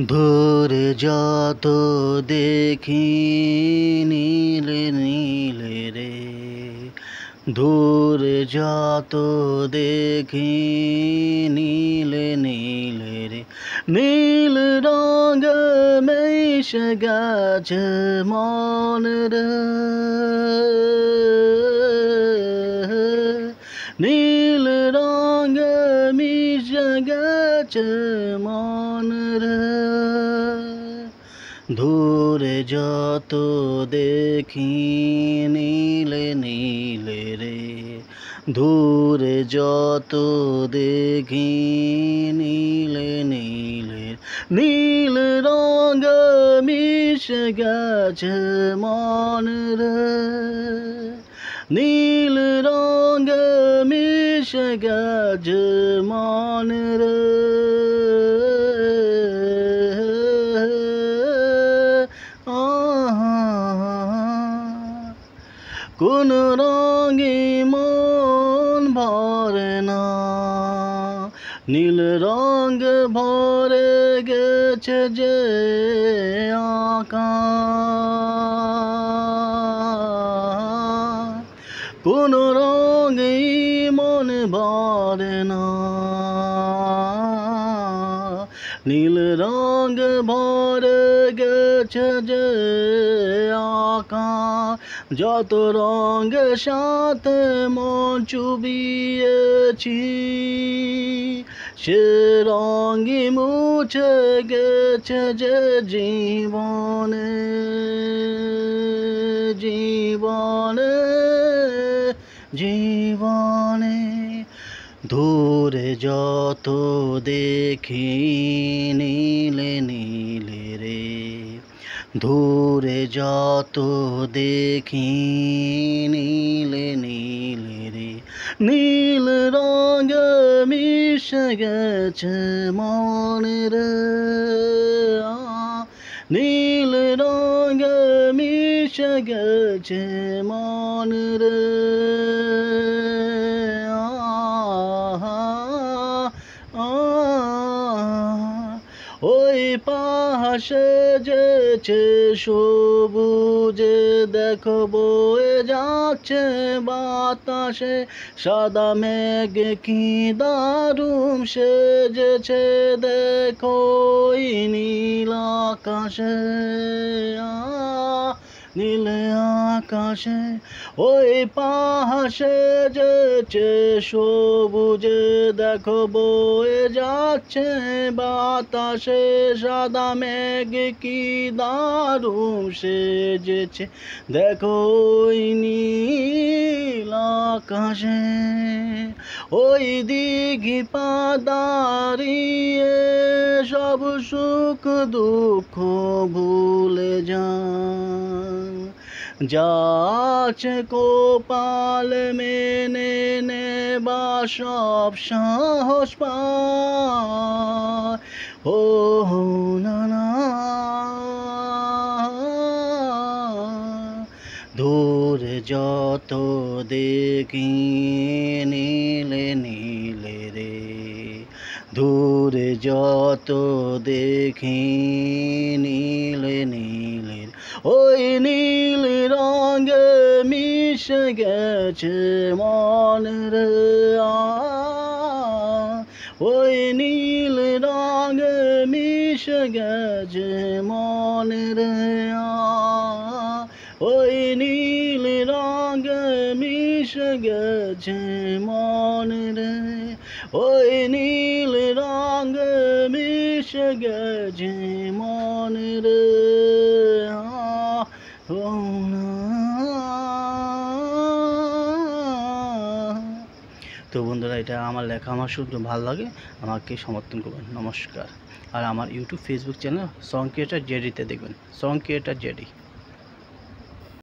দূরে যত দেখি নীলে নীলে রে, দূরে যত দেখি নীলে নীলে রে, নীল রঙ মিশে গেছে মন রে, নীল রঙ মিশে গেছে মন রে। দূরে যত দেখি নীলে নীলে রে, দূরে যত দেখি নীলে নীলে, নীল রঙ মিশে গেছে মন রে, নীল রঙ মিশে গেছে মন রে। কোন রঙে মন ভরে না, নীল রঙ ভরে গেছে যে আকাশ। কোন রঙে মন ভরে না, নীল রঙ ভরে গেছে যে আকাশ। যত রঙের সাথে মন চুবিয়েছি, সে রঙই মুছে গেছে যে জীবনে জীবনে জীবনে। দূরে যত দেখি নীলে নীলে রে, দূরে যত দেখি নীলে নীলে রে, নীল রঙ মিশে গেছে মন রে, নীল রঙ মিশে গেছে মন রে। ওই পাশে যেছে সবুজে দেখো বয়ে যাচ্ছে বাতাসে, সাদা মেঘ কি দারুণ সেজেছে দেখো নীল আকাশে, নীল আকাশে। ওই পাশে যেছে সবুজে দেখো বয়ে যাচ্ছে বাতাসে, সাদা মেঘ কি দারুণ সেজেছে দেখো নীল আকাশে। ওই দিঘি পা দাঁড়িয়ে সব সুখ দুঃখ ভুলে যান, যাচ্ছে কপাল মেনে নেবা সব সাহস পায়। ও না না, দূরে যত দেখি নীলে নীলে রে, দূরে যত দেখি নীলে নীলে, ওই নীল রঙ মিশে গেছে মন রে, ওই নীল রঙ মিশে গেছে মন রে, ওই নীল রঙ মিশে গেছে মন রে, ওই নীল রঙ মিশে গেছে মন রে। তো বন্ধুরা, এটা আমার লেখা, আমার শুনতে ভালো লাগে, আমাকে সমর্থন করবেন। নমস্কার। আর আমার YouTube Facebook channel song creator জেডিতে দেখবেন, সং ক্রিয়েটার জেডি।